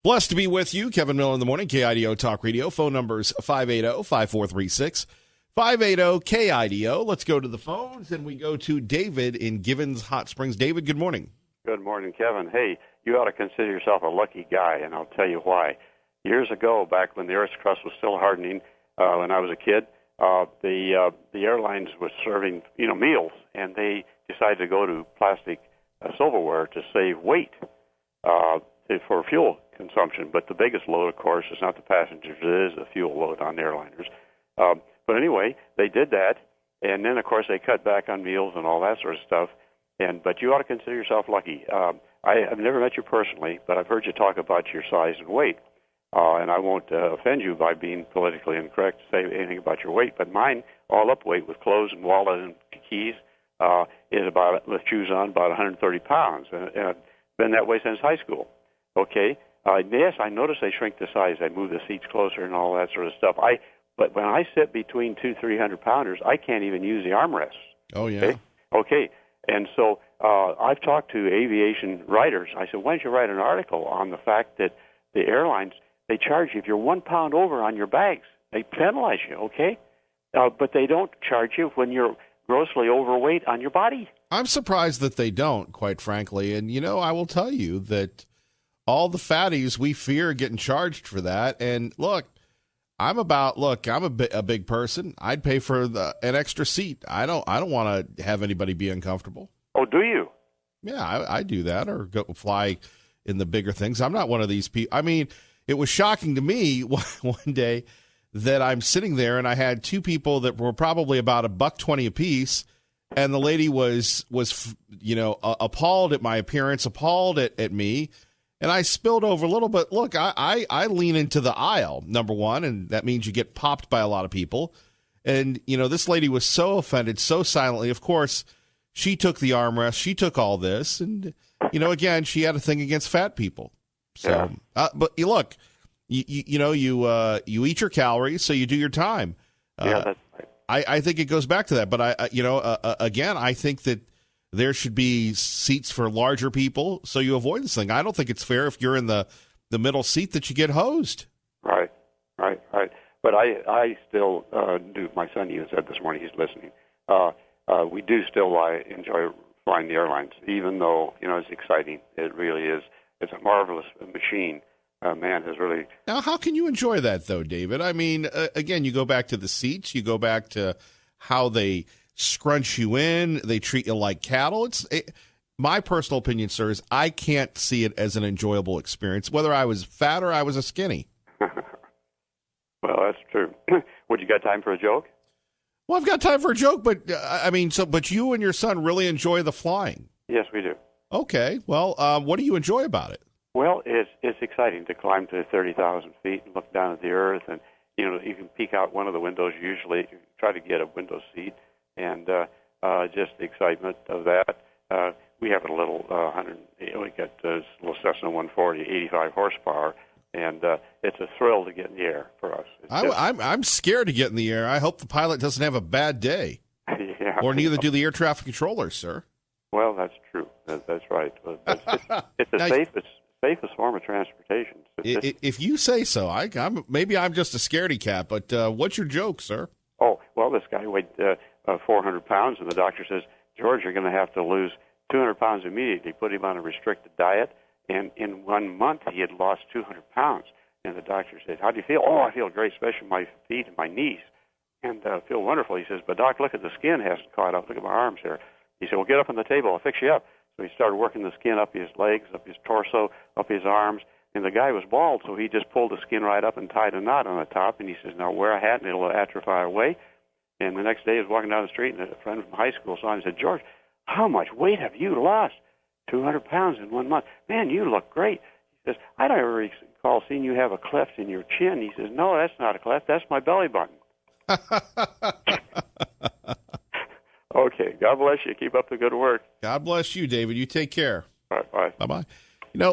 Blessed to be with you. Kevin Miller in the morning, KIDO Talk Radio. Phone numbers 580-5436, 580-KIDO. Let's go to the phones, and we go to David in Givens Hot Springs. David, good morning. Good morning, Kevin. Hey, you ought to consider yourself a lucky guy, and I'll tell you why. Years ago, back when the Earth's crust was still hardening, when I was a kid, the airlines were serving meals, and they decided to go to plastic silverware to save weight for fuel consumption. But the biggest load, of course, is not the passengers; it is the fuel load on airliners. But anyway, they did that, and then of course they cut back on meals and all that sort of stuff. But you ought to consider yourself lucky. I've never met you personally, but I've heard you talk about your size and weight. And I won't offend you by being politically incorrect to say anything about your weight, but mine, all up weight with clothes and wallet and keys, is about, with shoes on, about 130 pounds. And I've been that way since high school. Okay? Yes, I notice they shrink the size. They move the seats closer and all that sort of stuff. But when I sit between 300-pounders, I can't even use the armrests. Oh, yeah. Okay. And so I've talked to aviation writers. I said, why don't you write an article on the fact that the airlines, they charge you if you're 1 pound over on your bags. They penalize you, okay? But they don't charge you when you're grossly overweight on your body. I'm surprised that they don't, quite frankly. And, I will tell you that all the fatties we fear getting charged for that. And, I'm a big person. I'd pay for an extra seat. I don't want to have anybody be uncomfortable. Oh, do you? Yeah, I do that, or go fly in the bigger things. I'm not one of these people. I mean, it was shocking to me one day that I'm sitting there and I had two people that were probably about $1.20 apiece, and the lady was appalled at my appearance, appalled at me, and I spilled over a little bit. Look, I lean into the aisle, number one, and that means you get popped by a lot of people. And, this lady was so offended, so silently. Of course, she took the armrest. She took all this. And, again, she had a thing against fat people. So, yeah. But look, you eat your calories, so you do your time. Yeah, that's right. I think it goes back to that. But, again, I think that there should be seats for larger people, so you avoid this thing. I don't think it's fair if you're in the middle seat that you get hosed. Right. But I still do. My son even said this morning, he's listening. We do still enjoy flying the airlines, even though, it's exciting. It really is. It's a marvelous machine. Man has really... Now, how can you enjoy that, though, David? I mean, again, you go back to the seats. You go back to how they scrunch you in. They treat you like cattle. My personal opinion, sir, is I can't see it as an enjoyable experience, whether I was fat or I was a skinny. Well, that's true. Would you got time for a joke? Well, I've got time for a joke, but but you and your son really enjoy the flying. Yes, we do. Okay. Well, what do you enjoy about it? Well, it's exciting to climb to 30,000 feet and look down at the earth, and you can peek out one of the windows. Usually, try to get a window seat, and just the excitement of that. We have a little we got this little Cessna 140, 85 horsepower, and it's a thrill to get in the air for us. I'm scared to get in the air. I hope the pilot doesn't have a bad day. Yeah. Or neither do the air traffic controllers, sir. Well, that's true. That's right. It's the safest form of transportation. If you say so. Maybe I'm just a scaredy cat, but what's your joke, sir? Oh, well, this guy weighed 400 pounds, and the doctor says, George, you're going to have to lose 200 pounds immediately. Put him on a restricted diet, and in 1 month he had lost 200 pounds. And the doctor said, how do you feel? Oh, I feel great, especially my feet and my knees, and feel wonderful. He says, but Doc, look at the skin hasn't caught up. Look at my arms here. He said, well, get up on the table. I'll fix you up. So he started working the skin up his legs, up his torso, up his arms, and the guy was bald, so he just pulled the skin right up and tied a knot on the top, and he says, now wear a hat and it'll atrophy away. And the next day he was walking down the street, and a friend from high school saw him and said, George, how much weight have you lost? 200 pounds in 1 month. Man, you look great. He says, I don't ever recall seeing you have a cleft in your chin. He says, no, that's not a cleft. That's my belly button. Okay, God bless you. Keep up the good work. God bless you, David. You take care. All right, bye. Bye-bye.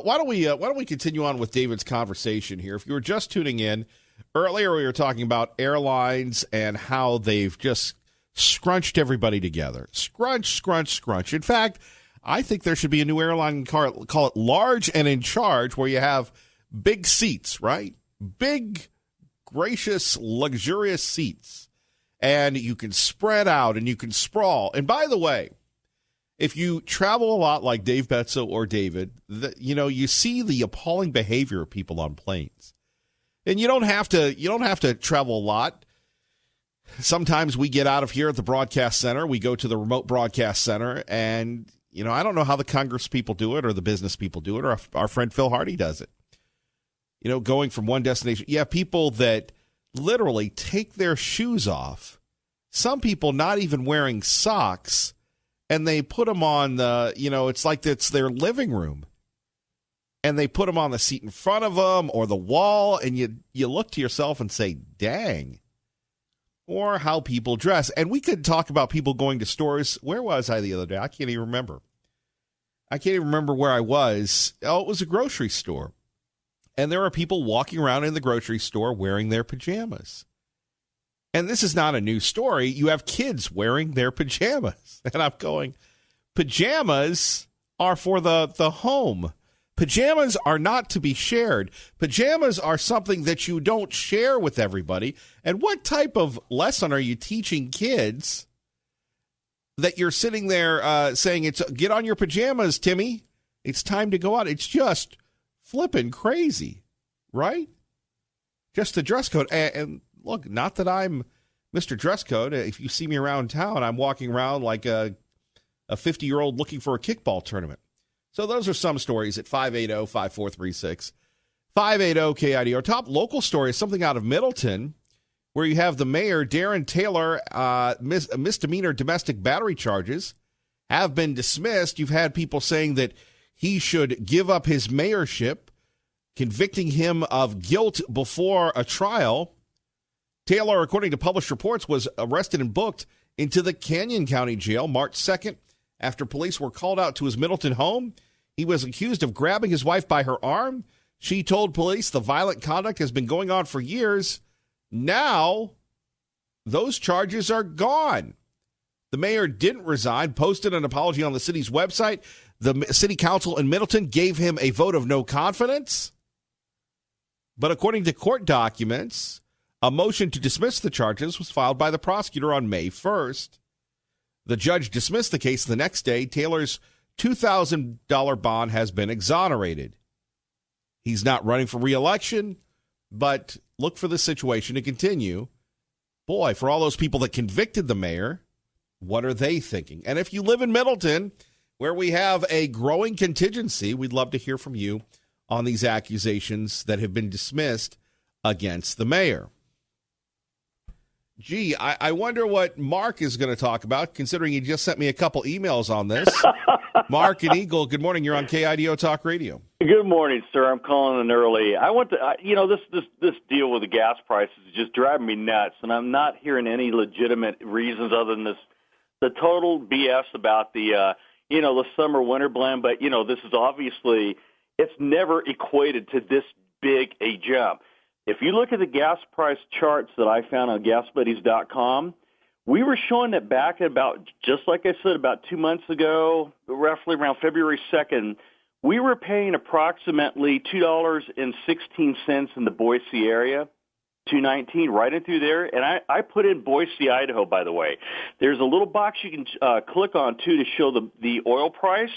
Why don't we continue on with David's conversation here? If you were just tuning in, earlier we were talking about airlines and how they've just scrunched everybody together. Scrunch. In fact, I think there should be a new airline call it Large and in Charge, where you have big seats, right? Big, gracious, luxurious seats. And you can spread out and you can sprawl. And by the way, if you travel a lot like Dave Betzel or David, you see the appalling behavior of people on planes. And you don't have to travel a lot. Sometimes we get out of here at the broadcast center. We go to the remote broadcast center. And, I don't know how the Congress people do it or the business people do it or our friend Phil Hardy does it. Going from one destination. You have people that literally take their shoes off. Some people not even wearing socks. And they put them on it's like it's their living room. And they put them on the seat in front of them or the wall. And you look to yourself and say, dang. Or how people dress. And we could talk about people going to stores. Where was I the other day? I can't even remember. I can't even remember where I was. Oh, it was a grocery store. And there are people walking around in the grocery store wearing their pajamas. And this is not a new story. You have kids wearing their pajamas. And I'm going, pajamas are for the home. Pajamas are not to be shared. Pajamas are something that you don't share with everybody. And what type of lesson are you teaching kids that you're sitting there saying, get on your pajamas, Timmy. It's time to go out. It's just flipping crazy, right? Just the dress code. And look, not that I'm Mr. Dress Code. If you see me around town, I'm walking around like a 50-year-old looking for a kickball tournament. So those are some stories at 580-5436. 580-KID. Our top local story is something out of Middleton, where you have the mayor, Darren Taylor, misdemeanor domestic battery charges have been dismissed. You've had people saying that he should give up his mayorship, convicting him of guilt before a trial. Taylor, according to published reports, was arrested and booked into the Canyon County Jail March 2nd after police were called out to his Middleton home. He was accused of grabbing his wife by her arm. She told police the violent conduct has been going on for years. Now, those charges are gone. The mayor didn't resign, posted an apology on the city's website. The city council in Middleton gave him a vote of no confidence. But according to court documents, a motion to dismiss the charges was filed by the prosecutor on May 1st. The judge dismissed the case the next day. Taylor's $2,000 bond has been exonerated. He's not running for re-election, but look for the situation to continue. Boy, for all those people that convicted the mayor, what are they thinking? And if you live in Middleton, where we have a growing contingency, we'd love to hear from you on these accusations that have been dismissed against the mayor. Gee, I wonder what Mark is going to talk about, considering he just sent me a couple emails on this. Mark and Eagle, good morning. You're on KIDO Talk Radio. Good morning, sir. I'm calling in early. I want to, this deal with the gas prices is just driving me nuts, and I'm not hearing any legitimate reasons other than the total BS about the summer-winter blend. But, this is obviously, it's never equated to this big a jump. If you look at the gas price charts that I found on GasBuddies.com, we were showing that back at about, just like I said, about 2 months ago, roughly around February 2nd, we were paying approximately $2.16 in the Boise area, $2.19 right in through there. And I put in Boise, Idaho, by the way. There's a little box you can click on, too, to show the oil price.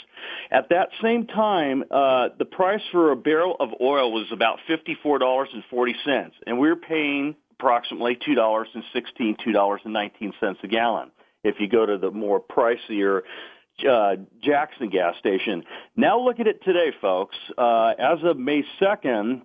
At that same time, the price for a barrel of oil was about $54.40, and we were paying approximately $2.16, $2.19 a gallon if you go to the more pricier Jackson gas station. Now look at it today, folks. As of May 2nd,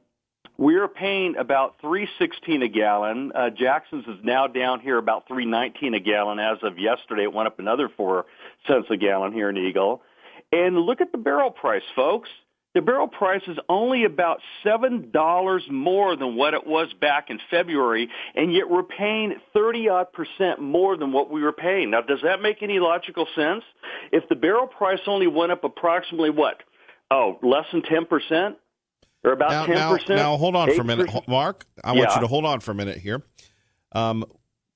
we're paying about $3.16 a gallon. Jackson's is now down here about $3.19 a gallon. As of yesterday, it went up another 4 cents a gallon here in Eagle. And look at the barrel price, folks. The barrel price is only about $7 more than what it was back in February, and yet we're paying 30-odd% more than what we were paying. Now, does that make any logical sense? If the barrel price only went up approximately less than 10%? Or about 10%? Now, hold on for a minute. Mark, I want you to hold on for a minute here. 580-5436,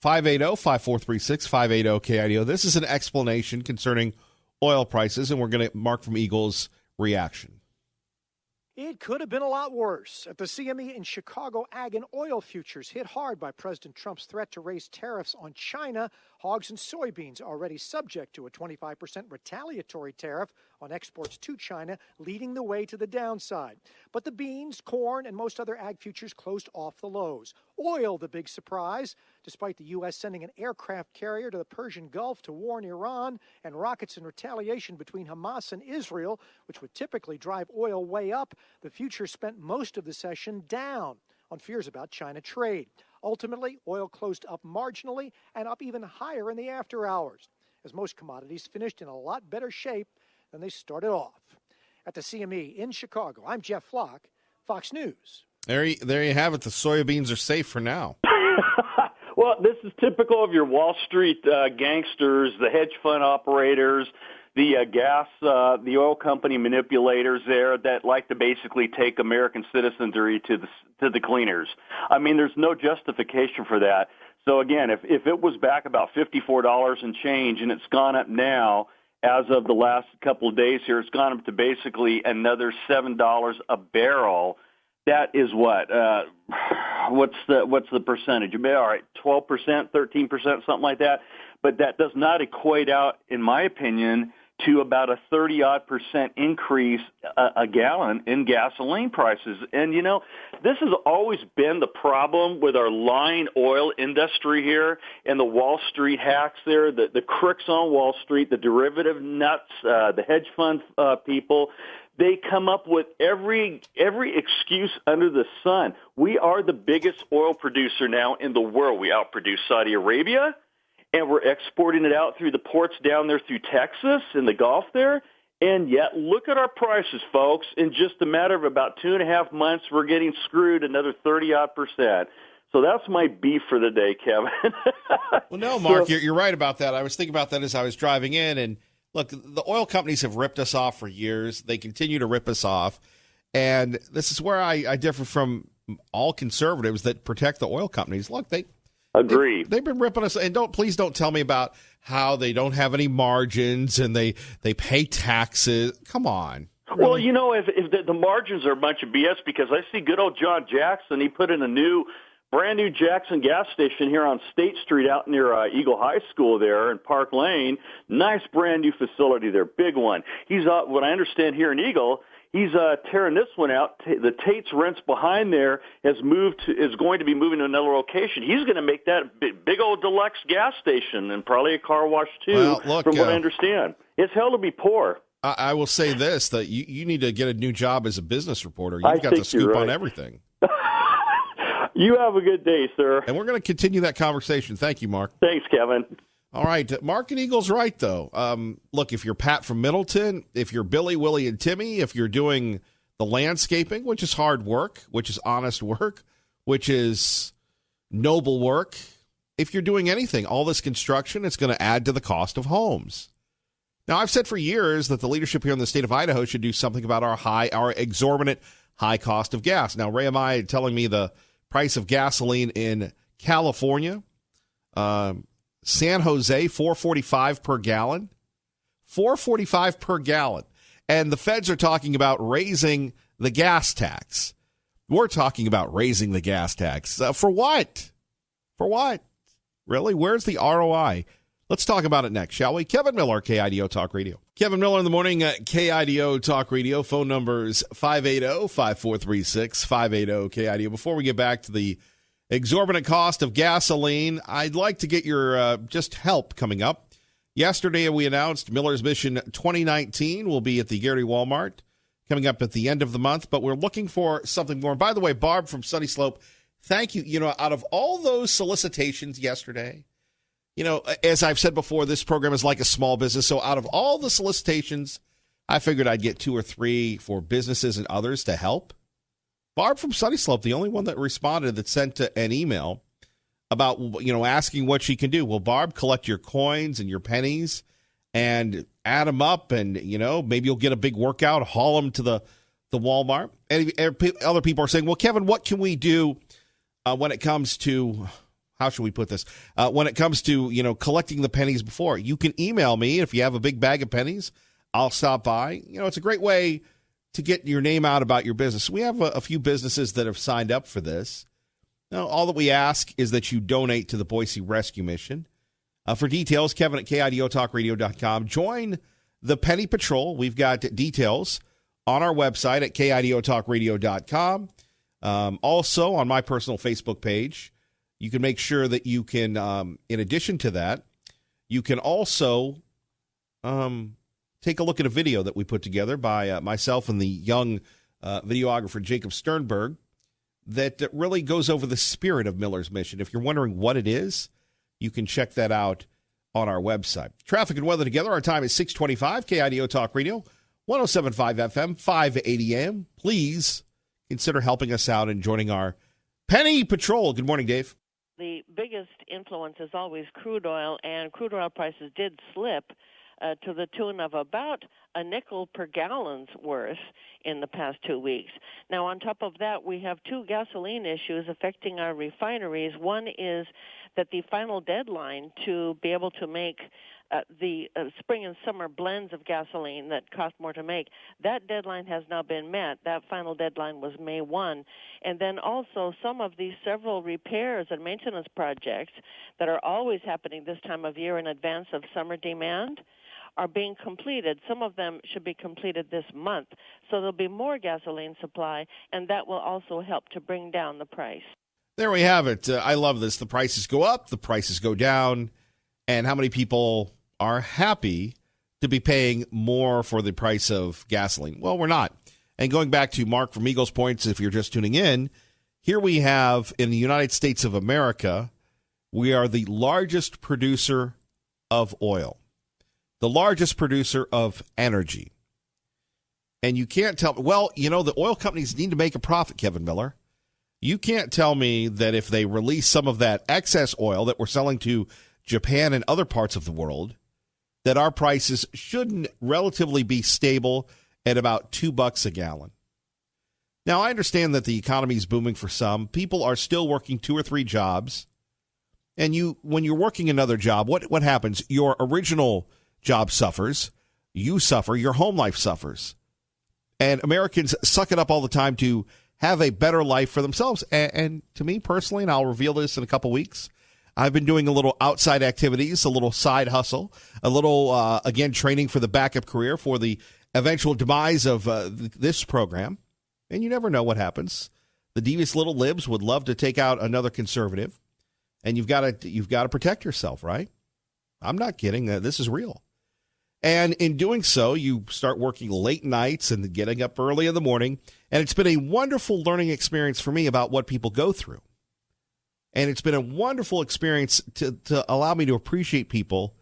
580-KIDO. This is an explanation concerning oil prices, and we're going to Mark from Eagle's reaction. It could have been a lot worse. At the CME in Chicago, ag and oil futures hit hard by President Trump's threat to raise tariffs on China. Hogs and soybeans already subject to a 25% retaliatory tariff on exports to China, leading the way to the downside. But the beans, corn, and most other ag futures closed off the lows. Oil, the big surprise, despite the U.S. sending an aircraft carrier to the Persian Gulf to warn Iran and rockets in retaliation between Hamas and Israel, which would typically drive oil way up. The future spent most of the session down on fears about China trade. Ultimately, oil closed up marginally and up even higher in the after hours, as most commodities finished in a lot better shape than they started off. At the CME in Chicago, I'm Jeff Flock, Fox News. There you have it. The soybeans are safe for now. Well, this is typical of your Wall Street gangsters, the hedge fund operators, the the oil company manipulators there that like to basically take American citizenry to the cleaners. I mean, there's no justification for that. So again, if it was back about $54 and change, and it's gone up now, as of the last couple of days here, it's gone up to basically another $7 a barrel. That is what? What's the percentage? All right, 12%, 13%, something like that. But that does not equate out, in my opinion, to about a 30-odd% increase a gallon in gasoline prices. And, you know, this has always been the problem with our lying oil industry here and the Wall Street hacks there, the crooks on Wall Street, the derivative nuts, the hedge fund people. They come up with every excuse under the sun. We are the biggest oil producer now in the world. We outproduce Saudi Arabia, and we're exporting it out through the ports down there through Texas and the Gulf there. And yet, look at our prices, folks. In just a matter of about 2.5 months, we're getting screwed another 30-odd%. So that's my beef for the day, Kevin. Well, no, Mark, you're right about that. I was thinking about that as I was driving in, and look, the oil companies have ripped us off for years. They continue to rip us off. And this is where I differ from all conservatives that protect the oil companies. Look, Agreed. They've been ripping us. And please don't tell me about how they don't have any margins and they pay taxes. Come on. Really? Well, you know, if the margins are a bunch of BS, because I see good old John Jackson, he put in a brand new Jackson gas station here on State Street out near Eagle High School there in Park Lane. Nice brand new facility there, big one. He's, what I understand here in Eagle, he's tearing this one out. The Tate's Rents behind there is going to be moving to another location. He's going to make that big old deluxe gas station and probably a car wash too, well, look, from what I understand. It's hell to be poor. I will say this, that you need to get a new job as a business reporter. You've got the scoop on everything. You have a good day, sir. And we're going to continue that conversation. Thank you, Mark. Thanks, Kevin. All right. Mark and Eagle's right, though. Look, if you're Pat from Middleton, if you're Billy, Willie, and Timmy, if you're doing the landscaping, which is hard work, which is honest work, which is noble work, if you're doing anything, all this construction, it's going to add to the cost of homes. Now, I've said for years that the leadership here in the state of Idaho should do something about our exorbitant high cost of gas. Now, Ray Amaya telling me the price of gasoline in California, San Jose, $4.45 per gallon. $4.45 per gallon. And the feds are talking about raising the gas tax. We're talking about raising the gas tax. For what? For what? Really? Where's the ROI? Let's talk about it next, shall we? Kevin Miller, KIDO Talk Radio. Kevin Miller in the morning at KIDO Talk Radio. Phone numbers 580-5436, 580-KIDO. Before we get back to the exorbitant cost of gasoline, I'd like to get your just help coming up. Yesterday, we announced Miller's Mission 2019 will be at the Gary Walmart coming up at the end of the month, but we're looking for something more. And by the way, Barb from Sunny Slope, thank you. You know, out of all those solicitations yesterday, you know, as I've said before, this program is like a small business. So out of all the solicitations, I figured I'd get 2 or 3 for businesses and others to help. Barb from Sunny Slope, the only one that responded, that sent an email about, you know, asking what she can do. Well, Barb, collect your coins and your pennies and add them up, and, you know, maybe you'll get a big workout, haul them to the Walmart. And other people are saying, well, Kevin, what can we do when it comes to, how should we put this? When it comes to, you know, collecting the pennies before? You can email me if you have a big bag of pennies. I'll stop by. You know, it's a great way to get your name out about your business. We have a few businesses that have signed up for this. Now, all that we ask is that you donate to the Boise Rescue Mission. For details, Kevin at KIDOTalkRadio.com. Join the Penny Patrol. We've got details on our website at KIDOTalkRadio.com. Also, on my personal Facebook page, you can make sure that you can, in addition to that, you can also take a look at a video that we put together by myself and the young videographer Jacob Sternberg that really goes over the spirit of Miller's Mission. If you're wondering what it is, you can check that out on our website. Traffic and weather together. Our time is 6:25. KIDO Talk Radio, 107.5 FM, 580 AM. Please consider helping us out and joining our Penny Patrol. Good morning, Dave. The biggest influence is always crude oil, and crude oil prices did slip to the tune of about a nickel per gallon's worth in the past 2 weeks. Now, on top of that, we have two gasoline issues affecting our refineries. One is that the final deadline to be able to make the spring and summer blends of gasoline that cost more to make, that deadline has now been met. That final deadline was May 1. And then also some of these several repairs and maintenance projects that are always happening this time of year in advance of summer demand are being completed. Some of them should be completed this month. So there'll be more gasoline supply, and that will also help to bring down the price. There we have it. I love this. The prices go up, the prices go down, and how many people are happy to be paying more for the price of gasoline? Well, we're not. And going back to Mark from Eagles Points, if you're just tuning in, here we have in the United States of America, we are the largest producer of oil, the largest producer of energy. And you can't tell, well, you know, the oil companies need to make a profit, Kevin Miller. You can't tell me that if they release some of that excess oil that we're selling to Japan and other parts of the world, that our prices shouldn't relatively be stable at about $2 a gallon. Now, I understand that the economy is booming for some. People are still working 2 or 3 jobs. And when you're working another job, what happens? Your original job suffers. You suffer. Your home life suffers. And Americans suck it up all the time to have a better life for themselves. And to me personally, and I'll reveal this in a couple weeks, I've been doing a little outside activities, a little side hustle, a little, again, training for the backup career for the eventual demise of this program. And you never know what happens. The devious little libs would love to take out another conservative. And you've got to protect yourself, right? I'm not kidding. This is real. And in doing so, you start working late nights and getting up early in the morning. And it's been a wonderful learning experience for me about what people go through. And it's been a wonderful experience to allow me to appreciate people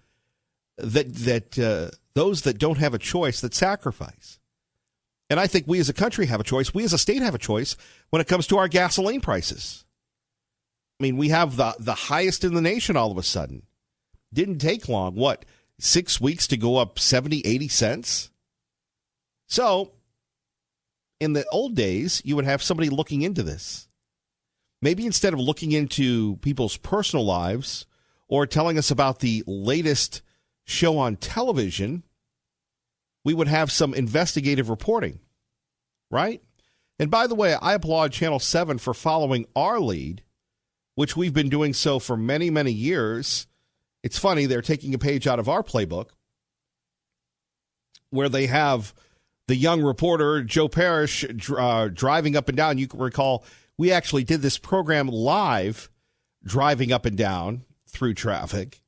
that those that don't have a choice, that sacrifice. And I think we as a country have a choice. We as a state have a choice when it comes to our gasoline prices. I mean, we have the highest in the nation all of a sudden. Didn't take long. 6 weeks to go up 70, 80 cents? So, in the old days, you would have somebody looking into this. Maybe instead of looking into people's personal lives or telling us about the latest show on television, we would have some investigative reporting, right? And by the way, I applaud Channel 7 for following our lead, which we've been doing so for many, many years. It's funny, they're taking a page out of our playbook where they have the young reporter, Joe Parrish, driving up and down. You can recall we actually did this program live, driving up and down through traffic,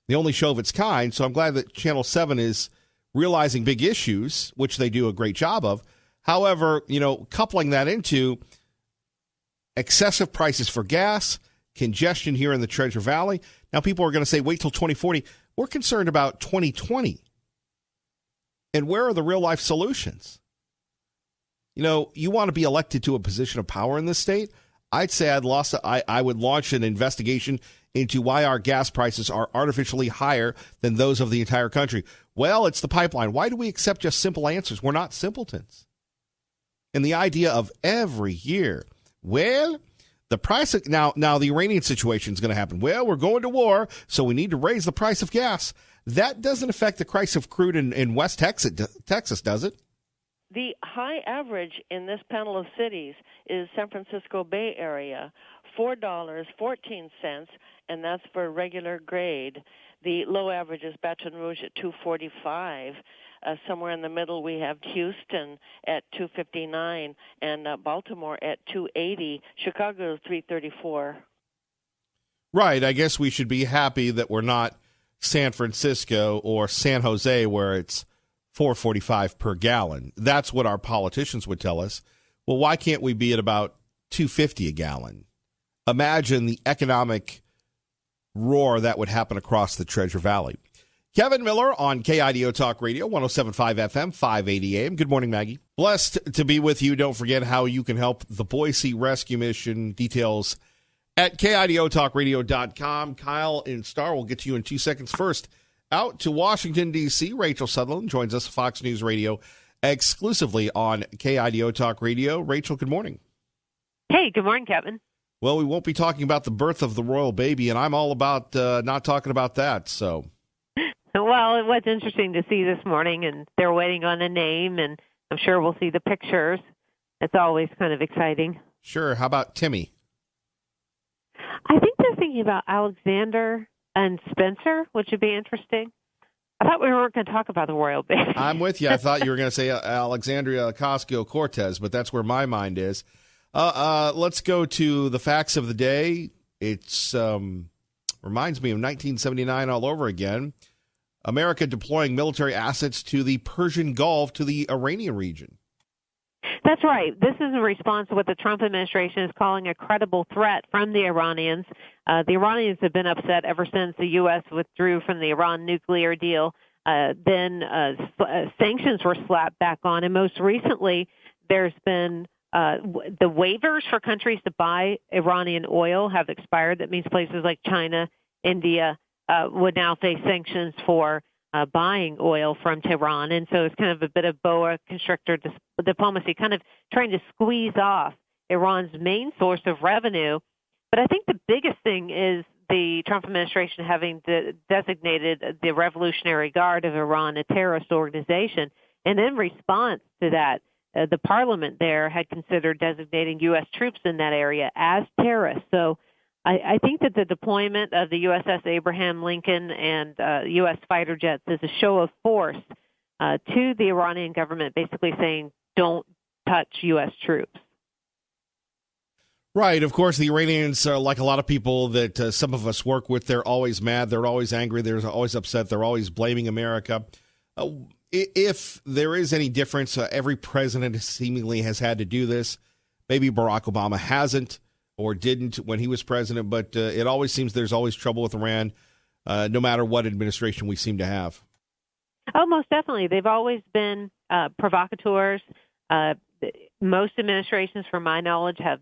the only show of its kind. So I'm glad that Channel 7 is realizing big issues, which they do a great job of. However, coupling that into excessive prices for gas, congestion here in the Treasure Valley. Now, people are going to say, wait till 2040. We're concerned about 2020. And where are the real-life solutions? You want to be elected to a position of power in this state? I'd say I would launch an investigation into why our gas prices are artificially higher than those of the entire country. Well, it's the pipeline. Why do we accept just simple answers? We're not simpletons. And the idea of every year, well, the price of, now the Iranian situation is going to happen. Well, we're going to war, so we need to raise the price of gas. That doesn't affect the price of crude in West Texas, does it? The high average in this panel of cities is San Francisco Bay Area, $4.14, and that's for regular grade. The low average is Baton Rouge at $2.45. Somewhere in the middle, we have Houston at $2.59 and Baltimore at $2.80. Chicago $3.34. Right. I guess we should be happy that we're not San Francisco or San Jose, where it's $4.45 per gallon. That's what our politicians would tell us. Well, why can't we be at about $2.50 a gallon? Imagine the economic roar that would happen across the Treasure Valley. Kevin Miller on KIDO Talk Radio, 107.5 FM, 580 AM. Good morning, Maggie. Blessed to be with you. Don't forget how you can help the Boise Rescue Mission. Details at KIDOTalkRadio.com. Kyle and Star will get to you in 2 seconds. First, out to Washington, D.C., Rachel Sutherland joins us, Fox News Radio, exclusively on KIDO Talk Radio. Rachel, good morning. Hey, good morning, Kevin. Well, we won't be talking about the birth of the royal baby, and I'm all about not talking about that. So, well, it was interesting to see this morning, and they're waiting on a name, and I'm sure we'll see the pictures. It's always kind of exciting. Sure. How about Timmy? I think they're thinking about Alexander and Spencer, which would be interesting. I thought we weren't going to talk about the royal baby. I'm with you. I thought you were going to say Alexandria Ocasio-Cortez, but that's where my mind is. Let's go to the facts of the day. It's reminds me of 1979 all over again. America deploying military assets to the Persian Gulf to the Iranian region. That's right. This is in response to what the Trump administration is calling a credible threat from the Iranians. The Iranians have been upset ever since the U.S. withdrew from the Iran nuclear deal. Then sanctions were slapped back on. And most recently, there's been the waivers for countries to buy Iranian oil have expired. That means places like China, India would now face sanctions for buying oil from Tehran. And so it's kind of a bit of boa constrictor diplomacy, kind of trying to squeeze off Iran's main source of revenue. But I think the biggest thing is the Trump administration having designated the Revolutionary Guard of Iran a terrorist organization. And in response to that, the parliament there had considered designating U.S. troops in that area as terrorists. So I think that the deployment of the USS Abraham Lincoln and U.S. fighter jets is a show of force to the Iranian government, basically saying, don't touch U.S. troops. Right. Of course, the Iranians are like a lot of people that some of us work with. They're always mad. They're always angry. They're always upset. They're always blaming America. If there is any difference, every president seemingly has had to do this. Maybe Barack Obama hasn't or didn't when he was president, but it always seems there's always trouble with Iran, no matter what administration we seem to have. Oh, most definitely. They've always been provocateurs. Most administrations, from my knowledge, have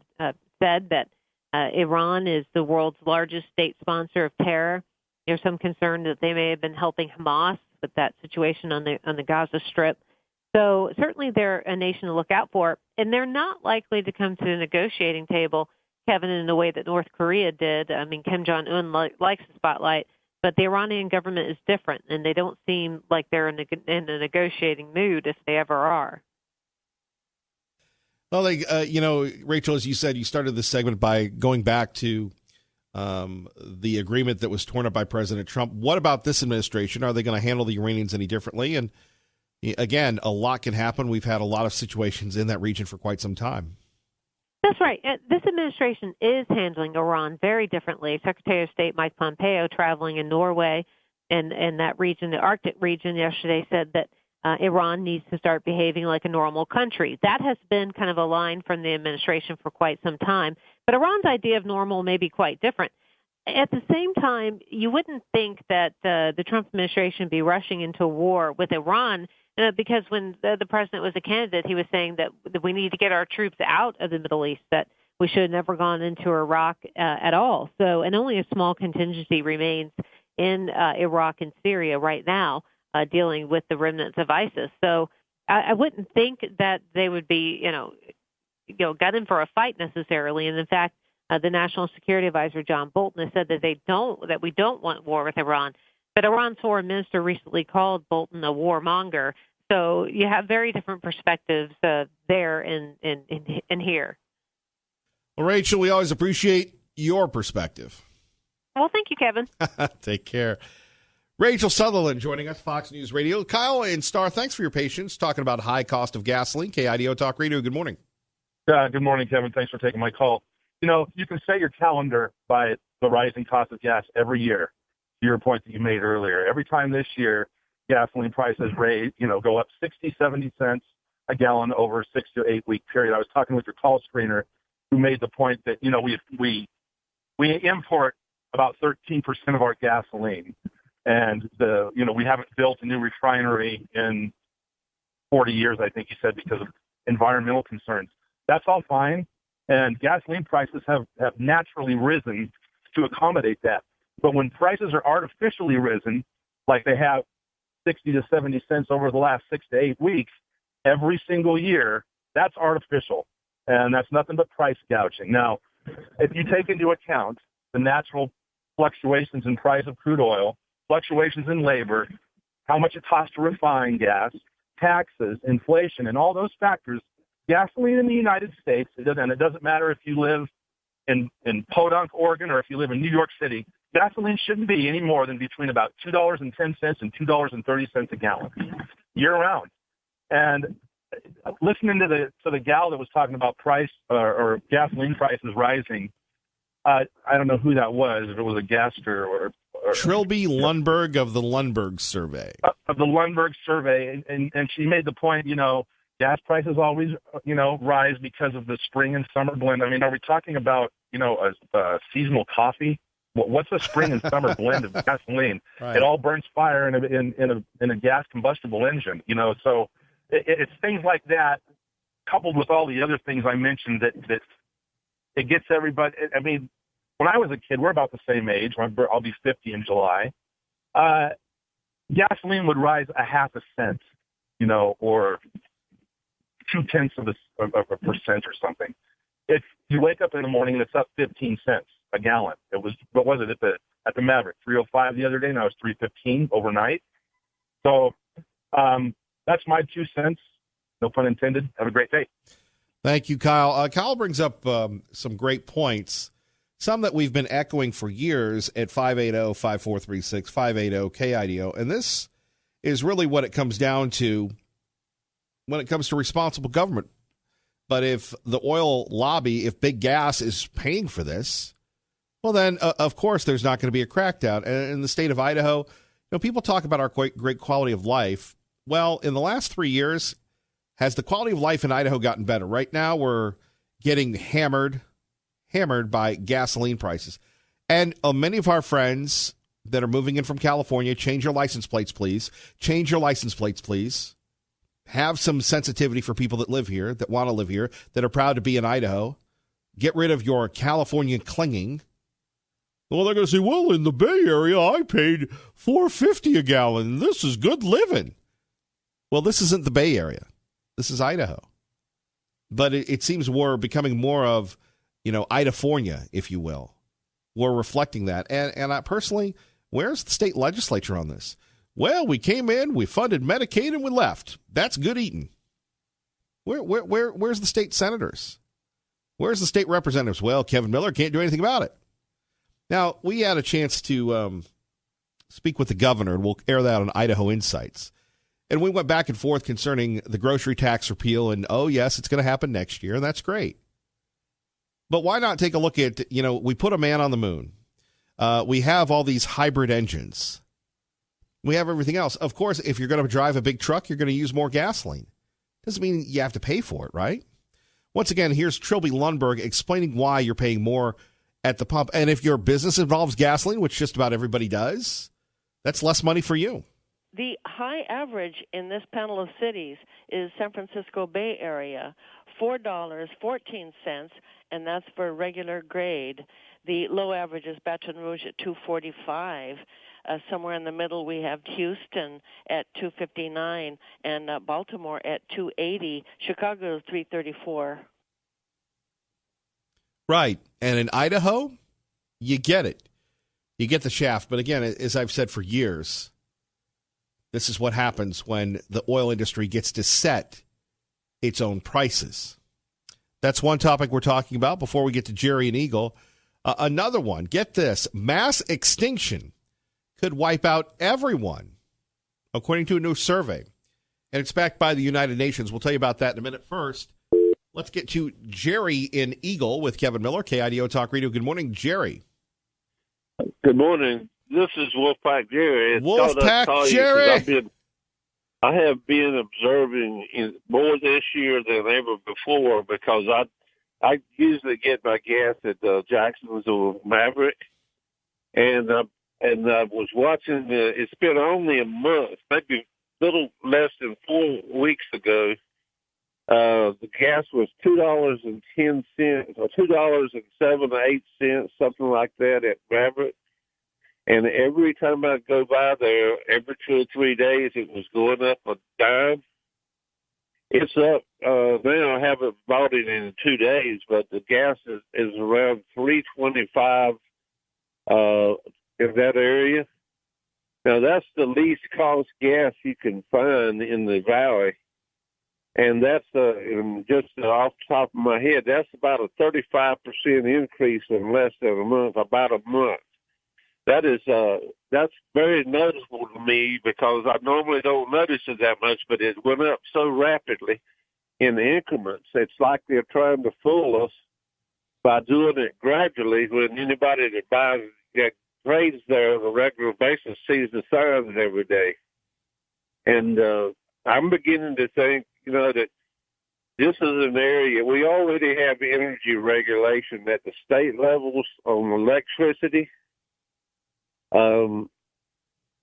said that Iran is the world's largest state sponsor of terror. There's some concern that they may have been helping Hamas with that situation on the Gaza Strip. So certainly they're a nation to look out for, and they're not likely to come to the negotiating table, Kevin, in the way that North Korea did. I mean, Kim Jong-un likes the spotlight, but the Iranian government is different, and they don't seem like they're in a negotiating mood if they ever are. Well, Rachel, as you said, you started this segment by going back to the agreement that was torn up by President Trump. What about this administration? Are they going to handle the Iranians any differently? And again, a lot can happen. We've had a lot of situations in that region for quite some time. That's right. This administration is handling Iran very differently. Secretary of State Mike Pompeo, traveling in Norway and that region, the Arctic region, yesterday said that Iran needs to start behaving like a normal country. That has been kind of a line from the administration for quite some time. But Iran's idea of normal may be quite different. At the same time, you wouldn't think that the Trump administration would be rushing into war with Iran, because when the president was a candidate, he was saying that we need to get our troops out of the Middle East, that we should have never gone into Iraq at all. So, and only a small contingency remains in Iraq and Syria right now, dealing with the remnants of ISIS. So I wouldn't think that they would be, gunning for a fight necessarily. And in fact, the National Security Advisor John Bolton has said that we don't want war with Iran. But Iran's foreign minister recently called Bolton a warmonger. So you have very different perspectives there and here. Well, Rachel, we always appreciate your perspective. Well, thank you, Kevin. Take care. Rachel Sutherland joining us, Fox News Radio. Kyle and Star, thanks for your patience talking about high cost of gasoline. KIDO Talk Radio, good morning. Good morning, Kevin. Thanks for taking my call. You know, you can set your calendar by the rising cost of gas every year, to your point that you made earlier. Every time this year, gasoline prices go up 60, 70 cents a gallon over a 6 to 8 week period. I was talking with your call screener who made the point that, you know, we import about 13% of our gasoline. And we haven't built a new refinery in 40 years, I think you said, because of environmental concerns. That's all fine. And gasoline prices have naturally risen to accommodate that. But when prices are artificially risen, like they have 60 to 70 cents over the last 6 to 8 weeks, every single year, that's artificial. And that's nothing but price gouging. Now, if you take into account the natural fluctuations in price of crude oil, fluctuations in labor, how much it costs to refine gas, taxes, inflation, and all those factors, gasoline in the United States, and it doesn't matter if you live in Podunk, Oregon, or if you live in New York City, gasoline shouldn't be any more than between about $2.10 and $2.30 a gallon year round. And listening to the gal that was talking about price or gasoline prices rising, I don't know who that was, if it was a guester or Trilby Lundberg of the Lundberg Survey. Of the Lundberg Survey, and she made the point, you know, gas prices always, rise because of the spring and summer blend. I mean, are we talking about, a seasonal coffee? What's a spring and summer blend of gasoline? Right. It all burns fire in a gas combustible engine, So it's things like that, coupled with all the other things I mentioned that it gets everybody. I mean, when I was a kid, we're about the same age. I'll be 50 in July. Gasoline would rise a half a cent, or 0.2% or something. If you wake up in the morning and it's up 15 cents a gallon, it was, what was it at the Maverick, 305 the other day? Now it's 315 overnight. So that's my 2 cents. No pun intended. Have a great day. Thank you, Kyle. Kyle brings up some great points, some that we've been echoing for years at 580-5436, 580-KIDO. And this is really what it comes down to when it comes to responsible government. But if the oil lobby, if big gas is paying for this, well, then, of course, there's not going to be a crackdown. And in the state of Idaho, people talk about our great quality of life. Well, in the last 3 years, has the quality of life in Idaho gotten better? Right now, we're getting hammered by gasoline prices. And many of our friends that are moving in from California, change your license plates, please. Change your license plates, please. Have some sensitivity for people that live here, that want to live here, that are proud to be in Idaho. Get rid of your Californian clinging. Well, they're going to say, well, in the Bay Area, I paid $4.50 a gallon. This is good living. Well, this isn't the Bay Area. This is Idaho. But it seems we're becoming more of, Idafornia, if you will. We're reflecting that. And I personally, where's the state legislature on this? Well, we came in, we funded Medicaid, and we left. That's good eating. Where's the state senators? Where's the state representatives? Well, Kevin Miller can't do anything about it. Now, we had a chance to speak with the governor, and we'll air that on Idaho Insights. And we went back and forth concerning the grocery tax repeal, and, oh, yes, it's going to happen next year, and that's great. But why not take a look at, we put a man on the moon. We have all these hybrid engines. We have everything else. Of course, if you're going to drive a big truck, you're going to use more gasoline. Doesn't mean you have to pay for it, right? Once again, here's Trilby Lundberg explaining why you're paying more at the pump. And if your business involves gasoline, which just about everybody does, that's less money for you. The high average in this panel of cities is San Francisco Bay Area, $4.14, and that's for regular grade. The low average is Baton Rouge at $2.45. Somewhere in the middle, we have Houston at $2.59 and Baltimore at $2.80. Chicago is $3.34. Right. And in Idaho, you get it. You get the shaft. But again, as I've said for years, This is what happens when the oil industry gets to set its own prices. That's one topic we're talking about before we get to Jerry and Eagle. Another one, get this, mass extinction could wipe out everyone, according to a new survey. And it's backed by the United Nations. We'll tell you about that in a minute. First, let's get to Jerry in Eagle with Kevin Miller, KIDO Talk Radio. Good morning, Jerry. Good morning. This is Wolfpack Jerry. Wolfpack Jerry. I have been observing more this year than ever before because I usually get my gas at Jacksonville Maverick, and I was watching. It's been only a month, maybe a little less than 4 weeks ago. The gas was $2.10 or $2.07 something like that at Maverick. And every time I go by there, every 2 or 3 days, it was going up a dime. It's up now. I haven't bought it in 2 days, but the gas is around $3.25 in that area. Now, that's the least cost gas you can find in the valley. And that's just off the top of my head, that's about a 35% increase in less than a month, about a month. That's very noticeable to me because I normally don't notice it that much, but it went up so rapidly in increments. It's like they're trying to fool us by doing it gradually when anybody that trades there on a regular basis sees the signs every day. And I'm beginning to think, that this is an area, we already have energy regulation at the state levels on electricity. I'm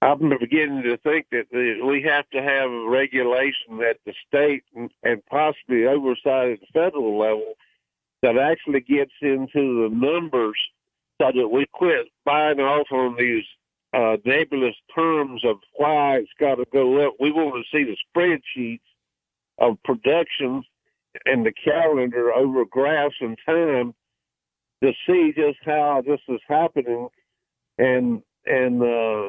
beginning to think that we have to have regulation at the state and possibly oversight at the federal level that actually gets into the numbers so that we quit buying off on these nebulous terms of why it's got to go up. We want to see the spreadsheets of production and the calendar over graphs and time to see just how this is happening and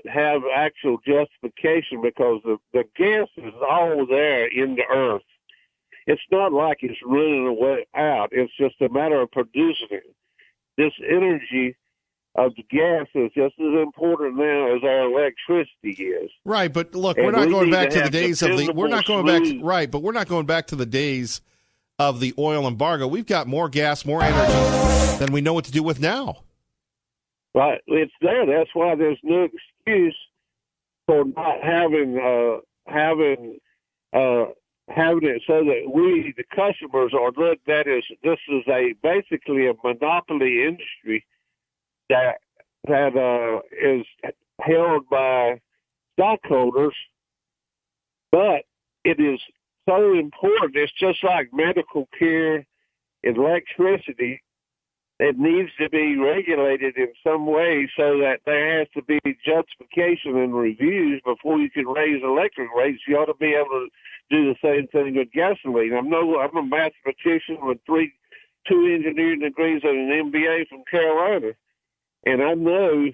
have actual justification because the gas is all there in the earth. It's not like it's running away out. It's just a matter of producing it. This energy of the gas is just as important now as our electricity is. Right, but look, we're not going back to the days of the. We're not going back. Right, but we're not going back to the days of the oil embargo. We've got more gas, more energy than we know what to do with now. Right, it's there. That's why there's no excuse for not having it so that we, the customers, are looked at as this is basically a monopoly industry that is held by stockholders, but it is so important. It's just like medical care, electricity. It needs to be regulated in some way so that there has to be justification and reviews before you can raise electric rates. You ought to be able to do the same thing with gasoline. I'm a mathematician with 2 engineering degrees and an MBA from Carolina. And I know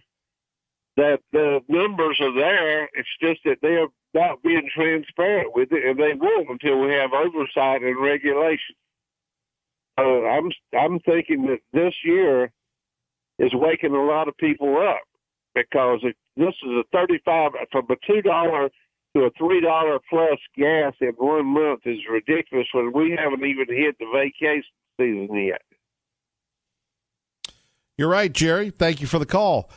that the numbers are there. It's just that they're not being transparent with it, and they won't until we have oversight and regulation. I'm thinking that this year is waking a lot of people up because this is a 35 from a $2 to a $3 plus gas in 1 month is ridiculous when we haven't even hit the vacation season yet. You're right, Jerry. Thank you for the call.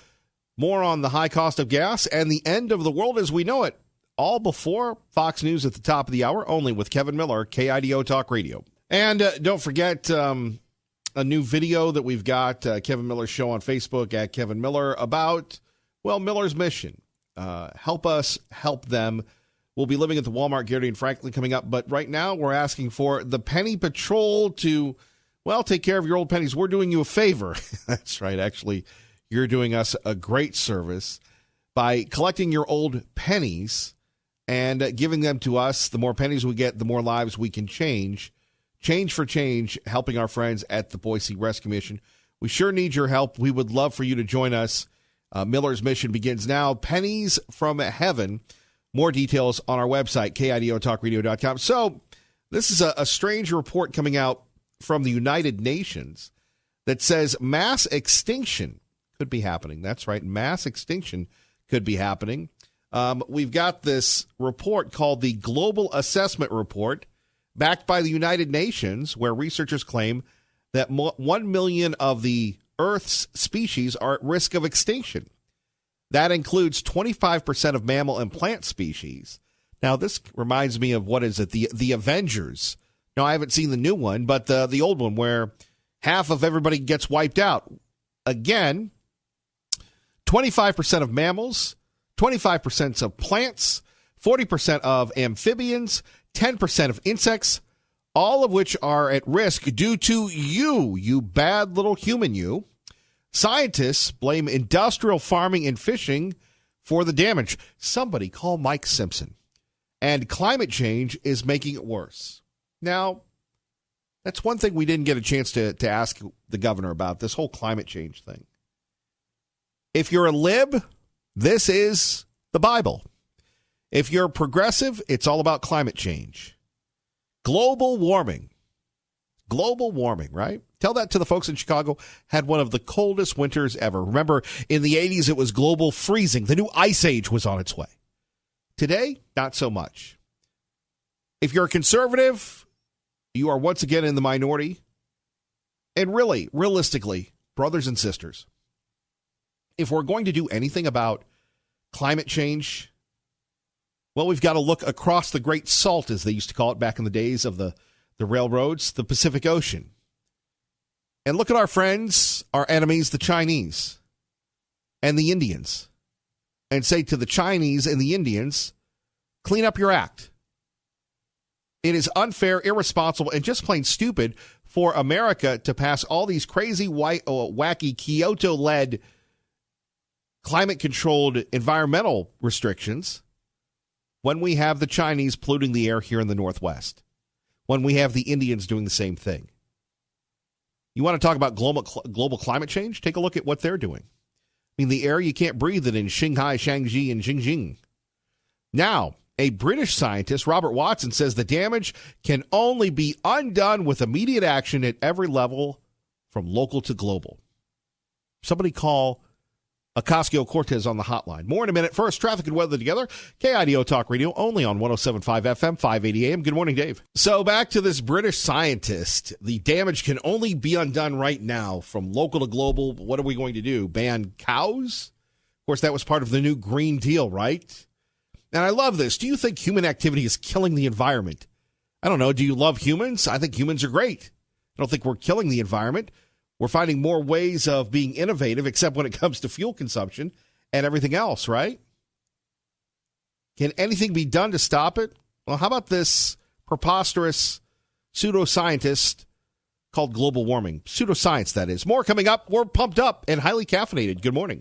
More on the high cost of gas and the end of the world as we know it. All before Fox News at the top of the hour, only with Kevin Miller, KIDO Talk Radio. And don't forget a new video that we've got, Kevin Miller's show on Facebook at Kevin Miller about, Miller's mission. Help us help them. We'll be living at the Walmart Gary and Franklin coming up. But right now we're asking for the Penny Patrol to, take care of your old pennies. We're doing you a favor. That's right. Actually, you're doing us a great service by collecting your old pennies and giving them to us. The more pennies we get, the more lives we can change. Change for Change, helping our friends at the Boise Rescue Mission. We sure need your help. We would love for you to join us. Miller's mission begins now. Pennies from Heaven. More details on our website, KIDOTalkRadio.com. So this is a strange report coming out from the United Nations that says mass extinction could be happening. That's right, mass extinction could be happening. We've got this report called the Global Assessment Report, backed by the United Nations, where researchers claim that 1 million of the Earth's species are at risk of extinction. That includes 25% of mammal and plant species. Now, this reminds me of, what is it, the Avengers. No, I haven't seen the new one, but the old one where half of everybody gets wiped out. Again, 25% of mammals, 25% of plants, 40% of amphibians, 10% of insects, all of which are at risk due to you bad little human you. Scientists blame industrial farming and fishing for the damage. Somebody call Mike Simpson. And climate change is making it worse. Now, that's one thing we didn't get a chance to ask the governor about, this whole climate change thing. If you're a lib, this is the Bible. If you're progressive, it's all about climate change. Global warming, right? Tell that to the folks in Chicago. Had one of the coldest winters ever. Remember, in the 80s, it was global freezing. The new ice age was on its way. Today, not so much. If you're a conservative, you are once again in the minority. And really, realistically, brothers and sisters, if we're going to do anything about climate change, well, we've got to look across the Great Salt, as they used to call it back in the days of the railroads, the Pacific Ocean. And look at our friends, our enemies, the Chinese and the Indians, and say to the Chinese and the Indians, clean up your act. It is unfair, irresponsible, and just plain stupid for America to pass all these crazy, wacky, Kyoto-led, climate-controlled environmental restrictions when we have the Chinese polluting the air here in the Northwest, when we have the Indians doing the same thing. You want to talk about global climate change? Take a look at what they're doing. I mean, the air, you can't breathe it in Shanghai, Shangji, and Xinjiang. Now, a British scientist, Robert Watson, says the damage can only be undone with immediate action at every level, from local to global. Somebody call Ocasio-Cortez on the hotline. More in a minute. First, traffic and weather together. KIDO Talk Radio, only on 107.5 FM, 580 AM. Good morning, Dave. So back to this British scientist. The damage can only be undone right now, from local to global. What are we going to do? Ban cows? Of course, that was part of the new Green Deal, right? And I love this. Do you think human activity is killing the environment? I don't know. Do you love humans? I think humans are great. I don't think we're killing the environment. We're finding more ways of being innovative, except when it comes to fuel consumption and everything else, right? Can anything be done to stop it? Well, how about this preposterous pseudoscientist called global warming? Pseudoscience, that is. More coming up. We're pumped up and highly caffeinated. Good morning.